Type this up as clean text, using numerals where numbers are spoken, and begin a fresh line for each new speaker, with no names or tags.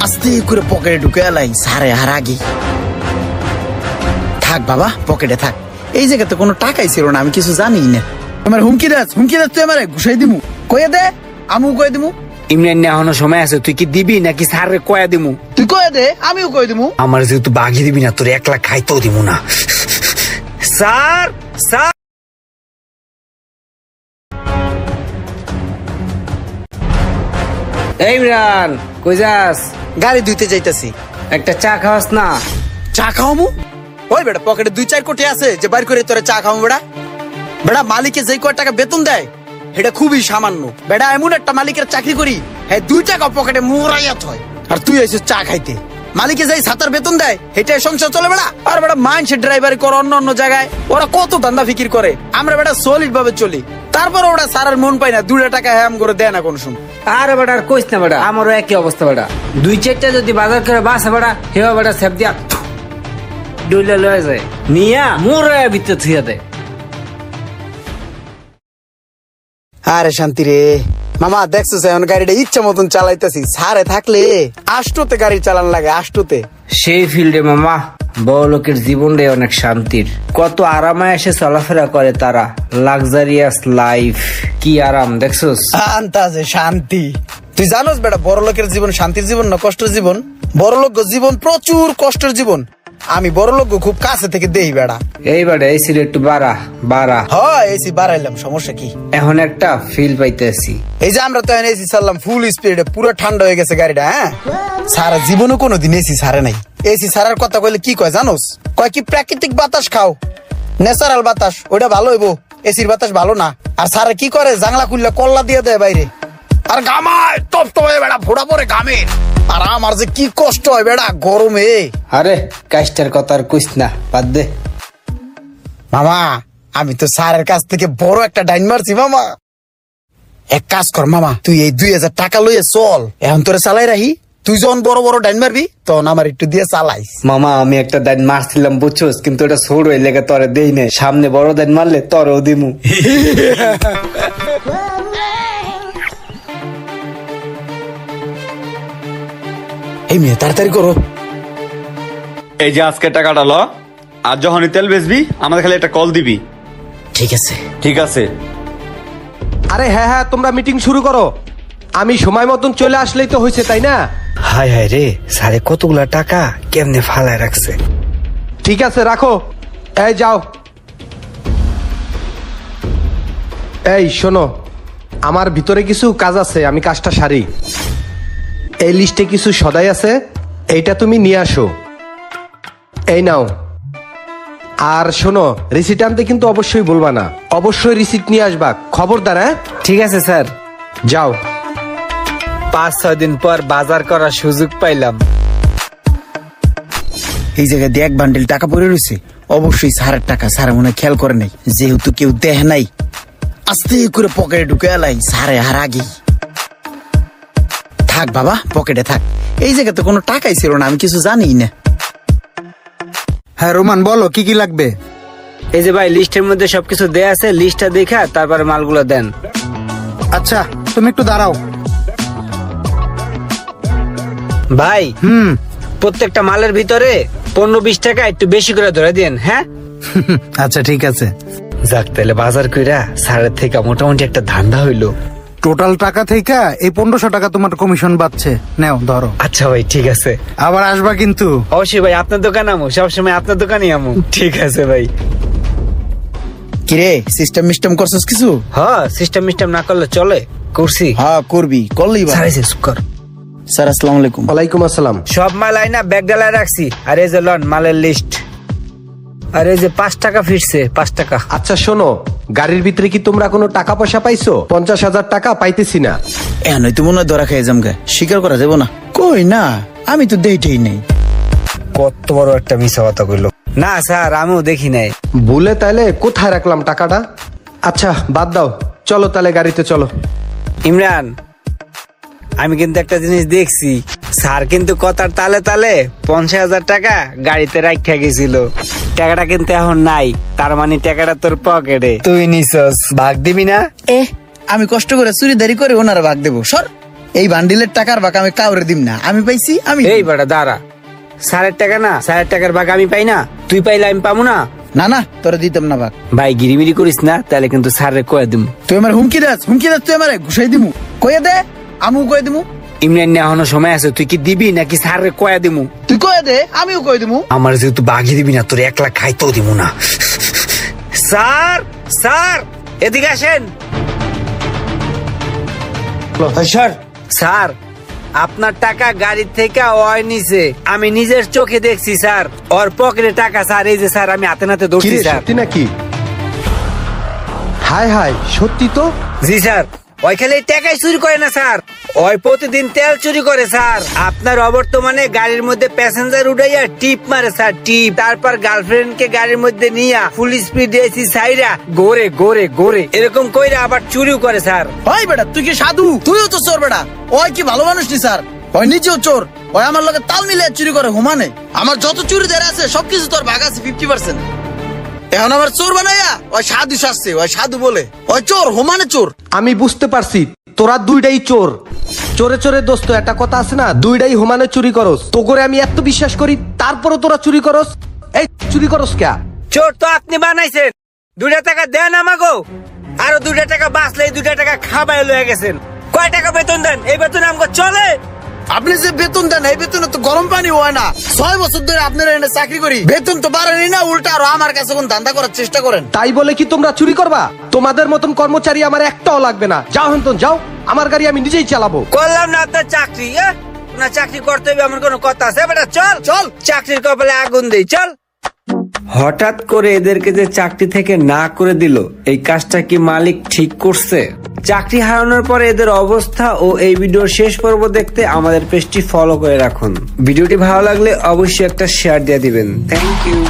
আস্তে করে পকেটে ঢুকে এলাই সারে হার আগে। থাক বাবা, পকেটে থাক। এই জায়গাতে কোনো টাকাই ছিল না, আমি কিছু জানি না। আমার হুমকি দাস তুই আমার ঘুষাই দিমু, কয়ে দে, আমু কয়ে দিমু।
ইমরান এখনো সময় আছে, তুই কি দিবি নাকি স্যারে কয়া দিমু?
তুই কয়ে দে, আমিও কয়ে দিমু।
আমার যেহেতু বাগি দিবি না, তোর 1 লাখ খাইতেও দিমু না। স্যার স্যার, এই ইমরান কই যাস?
গাড়ি ধুইতে যাইতাছি।
একটা চা খাওয়াস না?
চা খাওয়ামু? ওই বেটা পকেটে 2-4 কোটি আছে যে বাইর করে তোরা চা খাওয়ামু? বেটা বেটা মালিকে যেই কয় টাকা বেতন দেয় এটা খুবই সামান্য। বেটা এমন একটা মালিকের চাকরি করি, হ্যাঁ 2 টাকা পকেটে মুরাইয়াত হয়, আর তুই আইছিস চা খাইতে। মালিকে যাই 7 বেতন দেয় হেটাই সংসার চলে বেটা। আর বেটা মাইন্ডসেট ড্রাইভারি করে অন্য জায়গায়, ওরা কত ধান্দা ফিকির করে। আমরা বেটা সলিড ভাবে চলি, তারপর ওরা সারার মন পায় না, 2 টাকা হ্যাম করে দেয় না কোনো সময়।
আরে বেটা আর কইস না বেটা, আমারও একই অবস্থা বেটা। 2-4টা যদি বাজার করে বাসা বেটা, হেও বেটা সেপ দিয়া ডুইলা লয়ে যায়, নিয়া মোরে ভিতরে থুইয়া দেয়।
আরে শান্তি রে মামা, দেখছো এখন গাড়িটা ইচ্ছা মতন চালাইতেছি। সারে থাকলে আষ্টতে গাড়ি চালান লাগে, আষ্টতে।
সেই ফিল্ডে মামা বড় লোকের জীবনটাই অনেক শান্তির। কত আরামে এসে চলাফেরা করে তারা, লাক্সারিয়াস লাইফ, কি আরাম দেখছোস?
আন্তাজে শান্তি। তুই জানোস বেটা বড় লোকের জীবন শান্তির জীবন না কষ্টের জীবন? বড় লোক জীবন প্রচুর কষ্টের জীবন। আমি বড় লোক খুব কাছে থেকে দেই বেড়া।
এই বেটা এই সিরে একটু বাড়া।
হ্যাঁ এসি বাড়াইলাম, সমস্যা কি?
এখন একটা ফিল পাইতেছি।
এই যে আমরা তো এসি চাললাম ফুল স্পিডে, পুরো ঠান্ডা হয়ে গেছে গাড়িটা। হ্যাঁ সারা জীবনও কোনোদিন এসি ছাড়ে নাই। এসি ছাড়ার কথা কইলে কি কয় জানোস? কয় কি প্রাকৃতিক বাতাস খাও, ন্যাচারাল বাতাস, ওইটা ভালো হইব, এসির বাতাস ভালো না। আর সারা কি করে, জানলা খুললে কল্লা দিয়ে দেয় বাইরে, আর গামায় টপ হয়ে বেড়া ফোড়া পরে গামে। আর আমার যে কি কষ্ট হয় বেড়া গরমে।
আরে কাজটার কথা আর কইস না, বাদ দে
মামা। আমি তো স্যারের কাছ থেকে বড় একটা ডাইন মারছি মামা। এক কাজ কর মামা, তুই এই 2000 টাকা লইয়ে চল, এখন তোরে চালাই রাখি। তুই যখন বড় বড় ডাইন মারবি তখন আমার একটু দিয়ে চালাইস।
মামা আমি একটা দাইন মারছিলাম বুঝছোস, কিন্তু এটা ছোট হয়ে লেগে তরে দেই না। সামনে বড় দাইন মারলে তরেও দিমু।
এই মেয়ে তাড়াতাড়ি করো।
এই যে আজকে টাকাটা ল, আর যখনই তেল বেচবি আমাদের খালি একটা কল দিবি।
ঠিক আছে।
ঠিক আছে।
আরে হ্যাঁ হ্যাঁ, তোমরা মিটিং শুরু করো। আমি সময় মতন চলে আসলেই তো হয়েছে, তাই না?
হায় হায় রে, সাড়ে কতগুলা টাকা কেমনে ফালায় রাখছে।
ঠিক আছে রাখো, এই যাও। এই শোনো, আমার ভিতরে কিছু কাজ আছে, আমি কাজটা সারি। এই লিস্টে কিছু সদাই আছে, এইটা তুমি নিয়ে আসো। এই নাও। আর শোনো, রিসিট আনতে কিন্তু অবশ্যই বলবা না, অবশ্যই রিসিট নিয়ে আসবা, খবরদার। হ্যাঁ
ঠিক আছে স্যার।
যাও।
5-6 দিন পর বাজার করার সুযোগ পাইলাম।
এই জায়গায় দিয়ে 1 বান্ডিল টাকা পড়ে রয়েছে, অবশ্যই স্যারের টাকা। স্যার মনে হয় খেয়াল করে নাই, যেহেতু কেউ দেখ নাই। আস্তে করে পকেটে ঢুকে এলাই সারে হার আগে। থাক বাবা, পকেটে থাক। এই জায়গাতে কোনো টাকাই ছিল না, আমি কিছু জানি না।
হ্যাঁ রোমান বলো, কি কি লাগবে?
এই যে ভাই লিস্টের মধ্যে সবকিছু দেয়া আছে, লিস্টটা দেখা তারপরে মালগুলো দেন।
আচ্ছা তুমি একটু দাঁড়াও।
ভাই প্রত্যেকটা মালের ভিতরে 15-20 টাকা একটু বেশি করে ধরে দেন। হ্যাঁ
আচ্ছা ঠিক আছে।
যাক তাহলে বাজার কইরা স্যারের থেকে মোটামুটি একটা ধান্দা হইলো।
টোটাল টাকা থেকে এই 1500 টাকা তোমার কমিশন বাড়ছে, নেও ধরো।
আচ্ছা ভাই ঠিক আছে।
আবার আসবা কিন্তু।
অবশ্যই ভাই, আপনার দোকান আমু, সবসময় আপনার দোকানই আমু। ঠিক আছে ভাই।
কিরে সিস্টেম মিস্টেম করছিস কিছু?
হ্যাঁ সিস্টেম মিস্টেম না করলে চলে, করছি।
হ্যাঁ করবি, করলেই ভালো।
স্যার এসে চুপ কর।
স্যার আসসালামু আলাইকুম।
ওয়ালাইকুম আসসালাম।
সব মাল আইনা ব্যাগ ডালায় রাখছি, আর এই যে লন মালের লিস্ট। আর এই যে 5 টাকা ফিরছে, 5 টাকা।
আচ্ছা শোনো, গাড়ির ভিতরে কি তোমরা কোনো টাকা পয়সা পাইছো? 50,000 টাকা পাইতেছি না।
এখন তো মনে হয় ধরা খেয়ে যামগা, স্বীকার করা যাবো না। কই না, আমি তো দেইটেই নেই।
কত বড় একটা মিছা কথা কইলো। না স্যার আমিও দেখি নাই।
ভুলে তাইলে কোথায় রাখলাম টাকাটা? আচ্ছা বাদ দাও, চলো তাহলে গাড়িতে চলো।
ইমরান আমি কিন্তু একটা জিনিস দেখছি, স্যার কিন্তু কথার তালে তালে 50,000 টাকা গাড়িতে রাখা গেছিল। টাকাটা কিন্তু এখন নাই, তার মানে টাকাটা তোর পকেটে। তুই নিছস, ভাগ দিবি না?
আমি কষ্ট করে চুরিদারি করে ওনারা ভাগ দেবো। সর, এই বান্ডিলের টাকার ভাগ আমি কাউরে দিম না, আমি পাইছি আমি।
এই বেটা দাঁড়া, স্যারের টাকা না, স্যারের টাকার ভাগ আমি পাই না, তুই পাইলে আমি পাবো না?
না না, তোরে দিতাম না ভাগ।
ভাই গিরিমিরি করিস না, তাহলে কিন্তু স্যারের কয়ে দিম।
তুই আমার হুমকি দাস, তুই আমার ঘুষাই দিমু, কয়ে দে, আমু কয়ে দিমু।
এমনি এমনি এখনো সময় আছে, তুই কি দিবি নাকি স্যারের কয়ে দিমু?
তুই কয়ে দে, আমিও কয়ে দিমু।
আমার যেহেতু বাগি দিবি না, তোর 1 লাখ খাইতেও দিব না। স্যার, স্যার এদিকে আসেন। স্যার, আপনার টাকা গাড়ির থেকে ওই নিছে, আমি নিজের চোখে দেখছি স্যার। ওর পকেটে টাকা স্যার, এই যে স্যার আমি হাতে নাতে ধরছি
কিরে
স্যার।
সত্যি নাকি? হায় হায়, সত্যি তো?
জি স্যার, ওই খালি টাকাই চুরি করে না স্যার, ওই প্রতিদিন তেল চুরি করে স্যার। আপনার অবর্তমানে গাড়ির মধ্যে প্যাসেঞ্জার উঠাইয়া টিপ মারে স্যার, টিপ। তারপর গার্লফ্রেন্ড কে গাড়ির মধ্যে নিয়া ফুল স্পিড এসি সাইরা গোরে গোরে গোরে এরকম কইরা আবার চুরিও করে স্যার।
ওই বেটা তুই কি সাধু? তুইও তো চোর বেটা। ওই কি ভালো মানুষ নি স্যার, ওই নিজেও চোর। ওই আমার লগে তাল মিলে চুরি করে হুমানে। আমার যত চুরি দের আছে সবকিছু তোর ভাগ আছে 50%। এখন আমার চোর বানাইয়া ওই সাধু শাসছে, ওই সাধু বলে ওই চোর, হুমানে চোর।
আমি বুঝতে পারছি তোরা দুইটাই চোর। চোরে চোরে দোস্ত একটা কথা আছে না, দুইটাই হোমানে চুরি করস। তো করে আমি এত বিশ্বাস করি, তারপরও তোরা চুরি করস। এই চুরি করস কে?
চোর তো আপনি বানাইছেন। 2 টাকা দেন আমাগো, আরো 2 টাকা বাঁচলে 2 টাকা খাবাই লয়ে গেছেন। কয় টাকা বেতন দেন? এই বেতন আমাকে চলে?
আপনি যে বেতন দেন এই বেতনে তো গরম পানি হয় না। 6 বছর ধরে আপনারা এনে চাকরি করি, বেতন তো বাড়েনি না, উল্টা আরো আমার কাছে কোন ধান্দা করার চেষ্টা করেন।
তাই বলে কি তোমরা চুরি করবা? তোমাদের মতন কর্মচারী আমার একটাও লাগবে না। যাও হেন্তন যাও, আমার গাড়ি আমি নিজেই চালাবো।
করলাম না আপনার চাকরি, না চাকরি করতে হবে আমার কোনো কথা আছে? বেটা চল চল, চাকরির কপালে আগুন দেই, চল। হঠাৎ করে এদেরকে যে চাকরি থেকে না করে দিল, এই কাজটা কি মালিক ঠিক করছে? চাকরি হারানোর পরে এদের অবস্থা ও এই ভিডিওর শেষ পর্ব দেখতে আমাদের পেজটি ফলো করে রাখুন। ভিডিওটি ভালো লাগলে অবশ্যই একটা শেয়ার দিয়ে দিবেন। Thank you.